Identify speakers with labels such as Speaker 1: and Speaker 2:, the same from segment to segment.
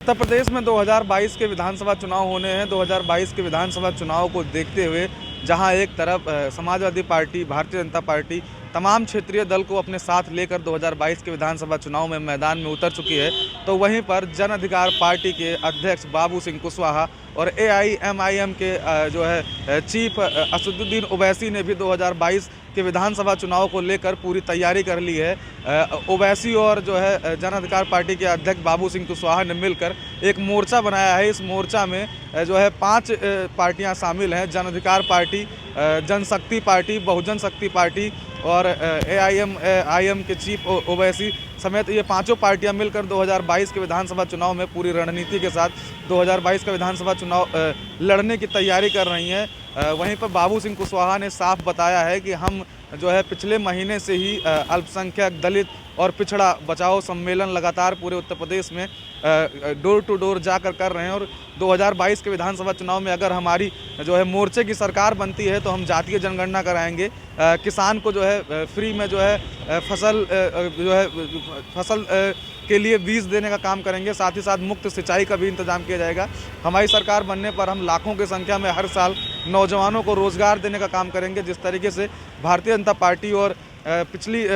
Speaker 1: उत्तर प्रदेश में 2022 के विधानसभा चुनाव होने हैं। 2022 के विधानसभा चुनाव को देखते हुए जहां एक तरफ समाजवादी पार्टी, भारतीय जनता पार्टी तमाम क्षेत्रीय दल को अपने साथ लेकर 2022 के विधानसभा चुनाव में मैदान में उतर चुकी है, तो वहीं पर जन अधिकार पार्टी के अध्यक्ष बाबू सिंह कुशवाहा और AIMIM के जो है चीफ असदुद्दीन ओवैसी ने भी 2022 के विधानसभा चुनाव को लेकर पूरी तैयारी कर ली है। ओवैसी और जो है जन अधिकार पार्टी के अध्यक्ष बाबू सिंह कुशवाहा ने मिलकर एक मोर्चा बनाया है। इस मोर्चा में जो है 5 पार्टियां शामिल हैं: जन अधिकार पार्टी, जनशक्ति पार्टी, बहुजन शक्ति पार्टी और AIMIM के चीफ ओवैसी समेत ये पांचों पार्टियां मिलकर 2022 के विधानसभा चुनाव में पूरी रणनीति के साथ 2022 का विधानसभा चुनाव लड़ने की तैयारी कर रही हैं। वहीं पर बाबू सिंह कुशवाहा ने साफ बताया है कि हम जो है पिछले महीने से ही अल्पसंख्यक, दलित और पिछड़ा बचाओ सम्मेलन लगातार पूरे उत्तर प्रदेश में डोर टू डोर जाकर कर रहे हैं और 2022 के विधानसभा चुनाव में अगर हमारी जो है मोर्चे की सरकार बनती है तो हम जातीय जनगणना कराएंगे। किसान को जो है फ्री में जो है फसल के लिए बीज देने का काम करेंगे, साथ ही साथ मुफ्त सिंचाई का भी इंतजाम किया जाएगा। हमारी सरकार बनने पर हम लाखों की संख्या में हर साल नौजवानों को रोजगार देने का काम करेंगे। जिस तरीके से भारतीय जनता पार्टी और पिछली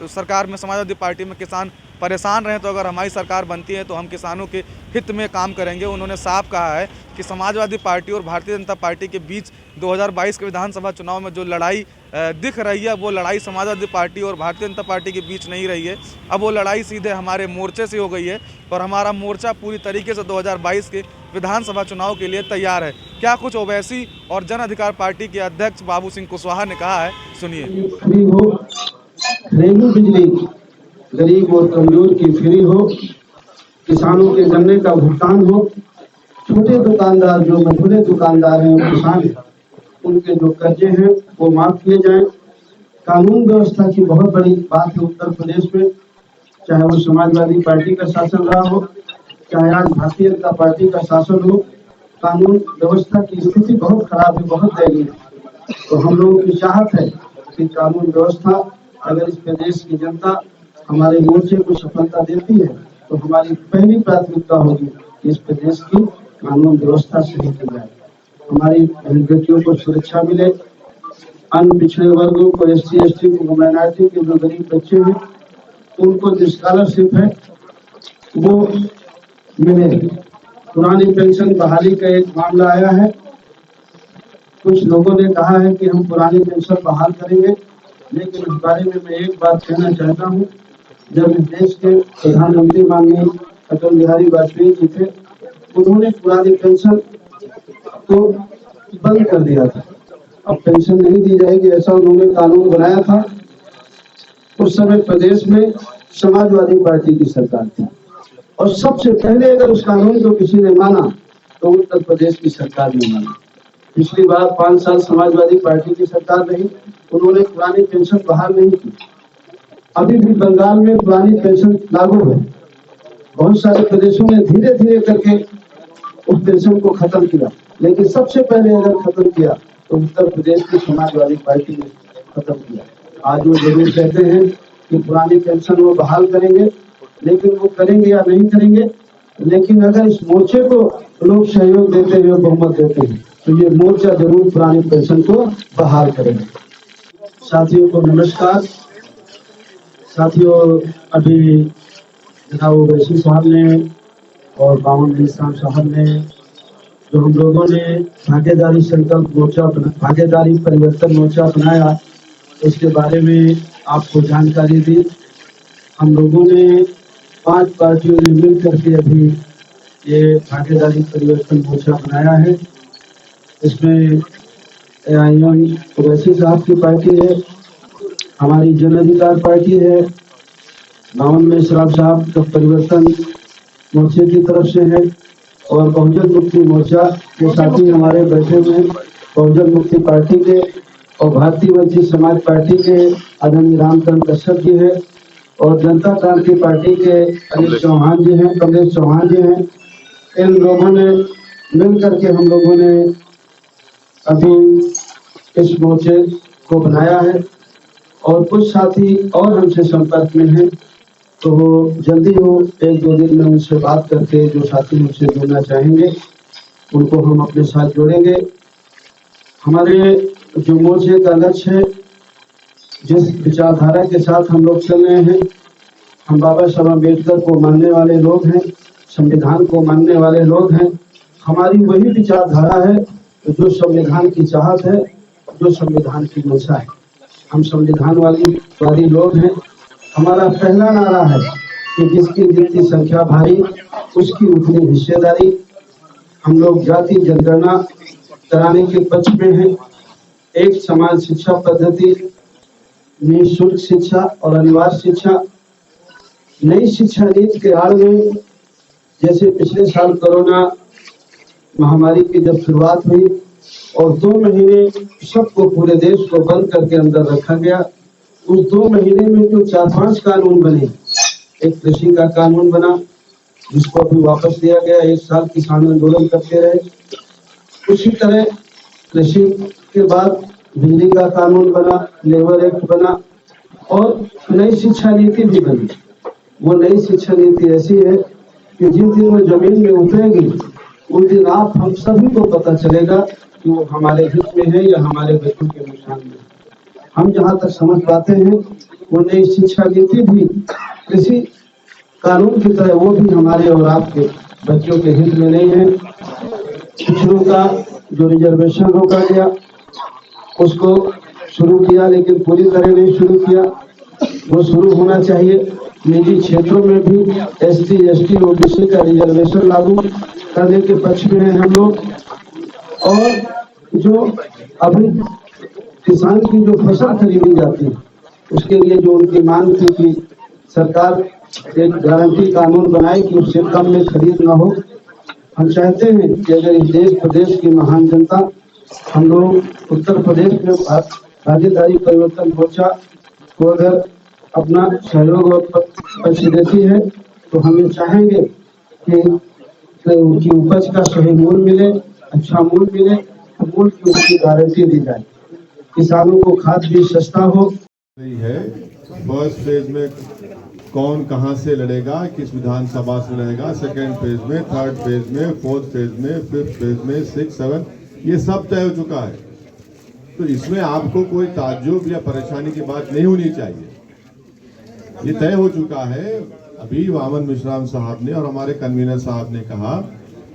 Speaker 1: सरकार में समाजवादी पार्टी में किसान परेशान रहे, तो अगर हमारी सरकार बनती है तो हम किसानों के हित में काम करेंगे। उन्होंने साफ कहा है कि समाजवादी पार्टी और भारतीय जनता पार्टी के बीच 2022 के विधानसभा चुनाव में जो लड़ाई दिख रही है, वो लड़ाई समाजवादी पार्टी और भारतीय जनता पार्टी के बीच नहीं रही है। अब वो लड़ाई सीधे हमारे मोर्चे से हो गई है और हमारा मोर्चा पूरी तरीके से 2022 के विधानसभा चुनाव के लिए तैयार है। क्या कुछ ओवैसी और जन अधिकार पार्टी के अध्यक्ष बाबू सिंह कुशवाहा ने कहा है, सुनिए।
Speaker 2: फ्री हो, घरेलू बिजली गरीब और कमजोर की फ्री हो, किसानों के गन्ने का भुगतान हो, छोटे दुकानदार जो मझोले दुकानदार हैं, किसान हैं, उनके जो कर्जे हैं वो माफ किए जाएं। कानून व्यवस्था की बहुत बड़ी बात है उत्तर प्रदेश में, चाहे वो समाजवादी पार्टी का शासन रहा हो, चाहे आज भारतीय जनता पार्टी का शासन हो। कानून व्यवस्था की स्थिति बहुत खराब है, बहुत दयनीय है। तो हम लोगों की चाहत है कि कानून व्यवस्था, अगर इस प्रदेश की जनता हमारे मोर्चे को सफलता देती है तो हमारी पहली प्राथमिकता होगी कि इस प्रदेश की कानून व्यवस्था सही की जाए, हमारी बेटियों को सुरक्षा मिले, अन्य पिछड़े वर्गों को, SC ST को, माइनॉरिटी के जो गरीब बच्चे हैं उनको जो स्कॉलरशिप है वो मिले। पुरानी पेंशन बहाली का एक मामला आया है, कुछ लोगों ने कहा है कि हम पुरानी पेंशन बहाल करेंगे, लेकिन इस बारे में मैं एक बात कहना चाहता हूँ। जब इस देश के प्रधानमंत्री माननीय अटल बिहारी वाजपेयी जी थे, उन्होंने पुरानी पेंशन को बंद कर दिया था। अब पेंशन नहीं दी जाएगी ऐसा उन्होंने कानून बनाया था। उस समय प्रदेश में समाजवादी पार्टी की सरकार थी और सबसे पहले अगर उस कानून को किसी ने माना तो उत्तर प्रदेश की सरकार ने माना। पिछली बार 5 साल समाजवादी पार्टी की सरकार रही, उन्होंने पुरानी पेंशन बहाल नहीं की। अभी भी बंगाल में पुरानी पेंशन लागू है। बहुत सारे प्रदेशों ने धीरे धीरे करके उस पेंशन को खत्म किया, लेकिन सबसे पहले अगर खत्म किया तो उत्तर प्रदेश की समाजवादी पार्टी ने खत्म किया। आज वो जरूर कहते हैं कि पुरानी पेंशन वो बहाल करेंगे, लेकिन वो करेंगे या नहीं करेंगे, लेकिन अगर इस मोर्चे को लोग सहयोग देते हुए बहुमत देते हैं तो ये मोर्चा जरूर पुरानी पेंशन को बहाल करेगा। साथियों को नमस्कार। साथियों, अभी जनाब ओवैसी साहब ने और बावन साहब ने जो हम लोगों ने भागीदारी संकल्प मोर्चा, भागीदारी परिवर्तन मोर्चा बनाया, उसके बारे में आपको जानकारी दी। हम लोगों ने 5 पार्टियों ने मिल करके अभी ये भागीदारी परिवर्तन मोर्चा बनाया है। इसमें AIM ओवैसी साहब की पार्टी है, हमारी जन अधिकार पार्टी है, बावन में साहब का परिवर्तन मोर्चे की तरफ से है और बहुजन मुक्ति मोर्चा के साथी हमारे बैठे हुए हैं, बहुजन मुक्ति पार्टी के और भारतीय वंचित समाज पार्टी के आदरणीय रामचंद्र कश्यप जी है और जनता क्रांति पार्टी के अनिल चौहान जी हैं, कमलेश चौहान जी हैं। इन लोगों ने मिल करके हम लोगों ने अभी इस मोर्चे को बनाया है और कुछ साथी और हमसे संपर्क में हैं तो जल्दी हो 1-2 दिन में उनसे बात करके जो साथी मुझसे जुड़ना चाहेंगे उनको हम अपने साथ जोड़ेंगे। हमारे जो मोर्चे का लक्ष्य है, जिस विचारधारा के साथ हम लोग चल रहे हैं, हम बाबा साहब अम्बेडकर को मानने वाले लोग हैं, संविधान को मानने वाले लोग हैं। हमारी वही विचारधारा है जो संविधान की चाहत है, जो संविधान की मंशा है। हम संविधान वादी लोग हैं। हमारा पहला नारा है कि जिसकी जितनी संख्या भारी उसकी उतनी हिस्सेदारी। हम लोग जाति जनगणना कराने के पक्ष में हैं। एक समान शिक्षा पद्धति, निःशुल्क शिक्षा और अनिवार्य शिक्षा। नई शिक्षा नीति के आड़ में जैसे पिछले साल कोरोना महामारी की जब शुरुआत हुई और 2 महीने सबको पूरे देश को बंद करके अंदर रखा गया, उस 2 महीने में जो 4-5 कानून बने, एक कृषि का कानून बना जिसको अभी वापस लिया गया, 1 साल किसान आंदोलन करते रहे। उसी तरह कृषि के बाद बिजली का कानून बना, लेबर एक्ट बना और नई शिक्षा नीति भी बनी। वो नई शिक्षा नीति ऐसी है कि जिस दिन वो जमीन में उतरेगी उस दिन आप हम सभी को पता चलेगा कि वो हमारे हित में है या हमारे बच्चों के नुकसान में। हम जहाँ तक समझ पाते हैं वो नई शिक्षा नीति भी कृषि कानून की तरह वो भी हमारे और आपके बच्चों के हित में नहीं है। पिछड़ों का जो रिजर्वेशन रोका गया उसको शुरू किया, लेकिन पूरी तरह नहीं शुरू किया। वो शुरू होना चाहिए। निजी क्षेत्रों में भी SC, ST, OBC का रिजर्वेशन लागू करने के पक्ष में हैं हम लोग। और जो अभी किसान की जो फसल खरीदी जाती है उसके लिए जो उनकी मांग थी कि सरकार एक गारंटी कानून बनाए कि उससे कम में खरीद ना हो। हम चाहते हैं कि अगर इस देश प्रदेश की महान जनता हम लोग उत्तर प्रदेश में भागीदारी परिवर्तन मोर्चा को अगर अपना सहयोग और पक्ष देती है तो हम ये चाहेंगे कि उनकी उपज का सही मूल्य मिले, अच्छा मूल्य मिले, मूल्य की उसकी गारंटी दी जाए, किसानों को खाद भी सस्ता हो।
Speaker 3: है फर्स्ट फेज में कौन कहां से लड़ेगा, किस विधानसभा से लड़ेगा, सेकेंड फेज में, थर्ड फेज में, फोर्थ फेज में, फिफ्थ फेज में, 6, 7 ये सब तय हो चुका है। तो इसमें आपको कोई ताज्जुब या परेशानी की बात नहीं होनी चाहिए। ये तय हो चुका है। अभी वामन मिश्राम साहब ने और हमारे कन्वीनर साहब ने कहा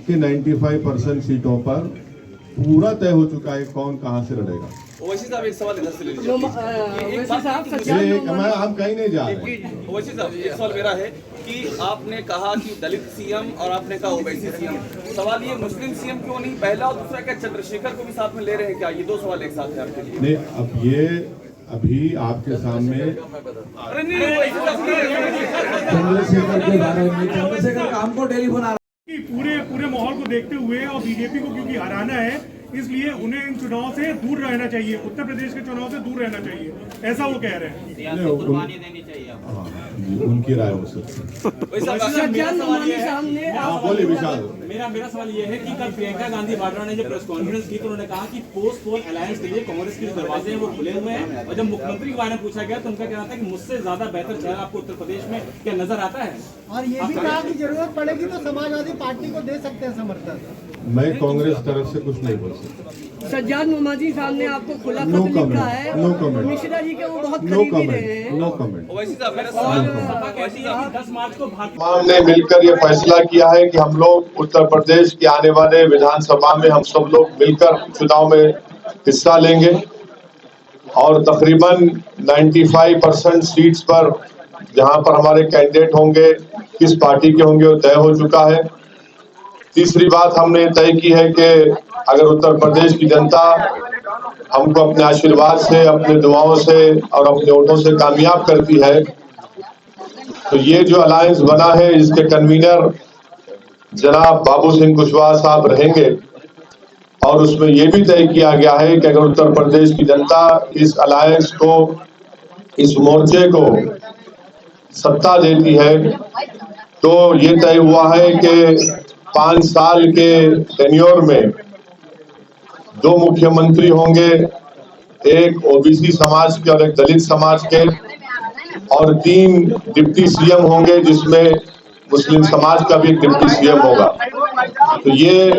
Speaker 3: कि 95% सीटों पर पूरा तय हो चुका है कौन कहां से लड़ेगा।
Speaker 4: ओवैसी साहब एक सवाल इधर से ले लीजिए।
Speaker 3: हम कहीं नहीं जा रहे।
Speaker 4: ओवैसी साहब एक सवाल मेरा है कि आपने कहा कि दलित सीएम और आपने कहा ओवैसी सीएम, सवाल ये मुस्लिम सीएम क्यों नहीं? पहला और दूसरा क्या चंद्रशेखर को भी साथ में ले रहे हैं क्या? ये 2 सवाल एक साथ है आपके लिए।
Speaker 3: नहीं, अब ये अभी आपके सामने
Speaker 4: अरे नहीं
Speaker 5: चंद्रशेखर के बारे में चंद्रशेखर का हमको टेलीफोन आ
Speaker 6: कि पूरे माहौल को देखते हुए और बीजेपी को क्योंकि हराना है इसलिए उन्हें इन चुनाव से दूर रहना चाहिए, उत्तर प्रदेश के चुनाव से दूर रहना चाहिए, ऐसा वो कह रहे हैं।
Speaker 3: उनकी राय हो सकती बोले विशाल।
Speaker 7: मेरा सवाल ये है कि कल प्रियंका गांधी वाड्रा ने जब प्रेस कॉन्फ्रेंस की तो उन्होंने कहा कि पोस्ट पोल अलायंस के लिए कांग्रेस के दरवाजे हैं वो खुले हुए हैं, और जब मुख्यमंत्री के बारे में पूछा गया तो उनका कहना था कि मुझसे ज्यादा बेहतर चेहरा आपको उत्तर प्रदेश में क्या नजर आता है?
Speaker 8: और ये भी कहा कि जरूरत पड़ेगी तो समाजवादी पार्टी को दे सकते हैं समर्थन।
Speaker 3: मैं कांग्रेस तरफ से कुछ नहीं बोल सकता।
Speaker 9: सज्जाद मोहम्मदी साहब ने आपको खुला खत लिखा है।
Speaker 3: No comment.
Speaker 9: मिश्रा जी के वो बहुत
Speaker 3: नो
Speaker 9: करीबी रहे हैं।
Speaker 3: कमेंट। No comment.
Speaker 4: ओवैसी साहब मेरा सवाल
Speaker 7: 10 मार्च को
Speaker 10: हमने मिलकर ये फैसला किया है कि हम लोग उत्तर प्रदेश के आने वाले विधानसभा में हम सब लोग मिलकर चुनाव में हिस्सा लेंगे और तकरीबन 95% सीट्स पर जहां पर हमारे कैंडिडेट होंगे किस पार्टी के होंगे वो तय हो चुका है। तीसरी बात हमने तय की है कि अगर उत्तर प्रदेश की जनता हमको अपने आशीर्वाद से, अपने दुआओं से और अपने वोटों से कामयाब करती है तो ये जो अलायंस बना है इसके कन्वीनर जनाब बाबू सिंह कुशवाहा साहब रहेंगे। और उसमें ये भी तय किया गया है कि अगर उत्तर प्रदेश की जनता इस अलायंस को, इस मोर्चे को सत्ता देती है तो ये तय हुआ है कि 5 साल के टेन्योर में 2 मुख्यमंत्री होंगे, एक ओबीसी समाज के और एक दलित समाज के। और 3 डिप्टी सीएम होंगे, जिसमें मुस्लिम समाज का भी एक डिप्टी सीएम होगा। तो ये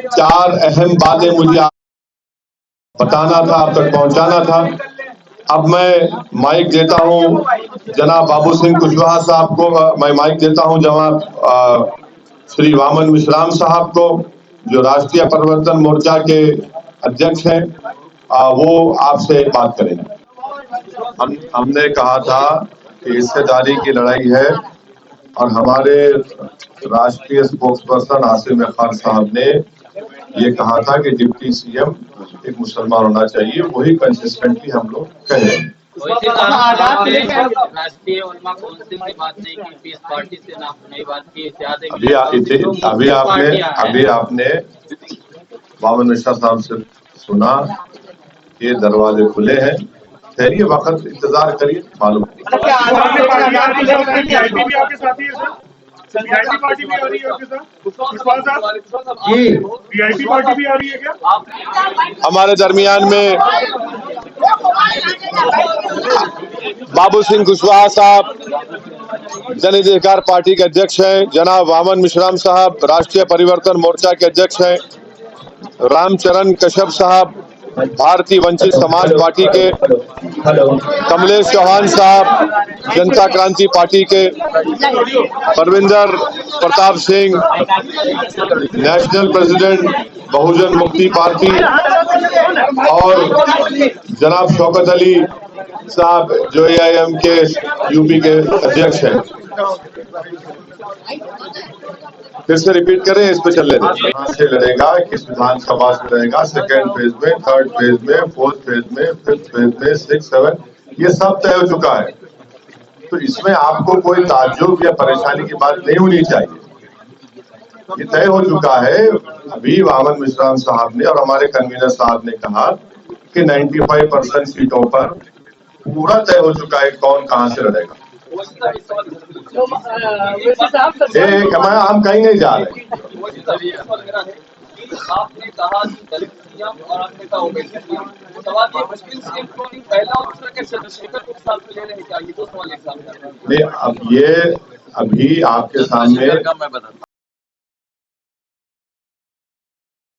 Speaker 10: 4 अहम बातें मुझे बताना था, आप तक पहुंचाना था। अब मैं माइक देता हूं जनाब बाबू सिंह कुशवाहा साहब को, मैं माइक देता हूं जनाब श्री वामन मिश्राम साहब को, जो राष्ट्रीय परिवर्तन मोर्चा के अध्यक्ष हैं। वो आपसे बात करेंगे। हमने कहा था कि हिस्सेदारी की लड़ाई है, और हमारे राष्ट्रीय स्पोक्स पर्सन आसिम खान साहब ने ये कहा था कि डिप्टी सीएम एक मुसलमान होना चाहिए। वही कंसिस्टेंटली हम लोग कह रहे हैं।
Speaker 11: राष्ट्रीय उलमा काउंसिल की बात नहीं की, पीस पार्टी से ना नई बात की,
Speaker 10: अभी आपने वामन मिश्रा साहब से सुना, ये दरवाजे खुले हैं। ठहरिए, वक्त इंतजार करिए, मालूम
Speaker 6: वीआईपी पार्टी भी आ रही है आपके साथ? जी, वीआईपी पार्टी भी आ रही है क्या
Speaker 10: हमारे दरमियान में? बाबू सिंह कुशवाहा साहब जन अधिकार पार्टी के अध्यक्ष हैं, जनाब वामन मिश्राम साहब राष्ट्रीय परिवर्तन मोर्चा के अध्यक्ष हैं, रामचरण कश्यप साहब भारतीय वंचित समाज पार्टी के, कमलेश चौहान साहब जनता क्रांति पार्टी के, परविंदर प्रताप सिंह नेशनल प्रेसिडेंट बहुजन मुक्ति पार्टी, और जनाब शौकत अली साहब जो AIM के यूपी के अध्यक्ष हैं। फिर से रिपीट करें, इस पे चल लेते हैं। कहां से लड़ेगा, किस विधानसभा से लड़ेगा, सेकेंड फेज में, थर्ड फेज में, फोर्थ फेज में, फिफ्थ फेज में, 6, 7, ये सब तय हो चुका है। तो इसमें आपको कोई ताज्जुब या परेशानी की बात नहीं होनी चाहिए। ये तय हो चुका है। अभी वामन मिश्राम साहब ने और हमारे कन्वीनर साहब ने कहा कि 95% सीटों पर पूरा तय हो चुका है कौन कहां से लड़ेगा। हम कहीं नहीं जा रहे।
Speaker 4: आपने कहा कि दलित सीएम और आपने कहा ओबीसी सीएम, सवाल ये मुस्लिम सीएम को नहीं, पहला और दूसरा क्या चंद्रशेखर को साथ में ले रहे हैं क्या? ये 2 सवाल एक साथ।
Speaker 10: नहीं, अब ये अभी आपके सामने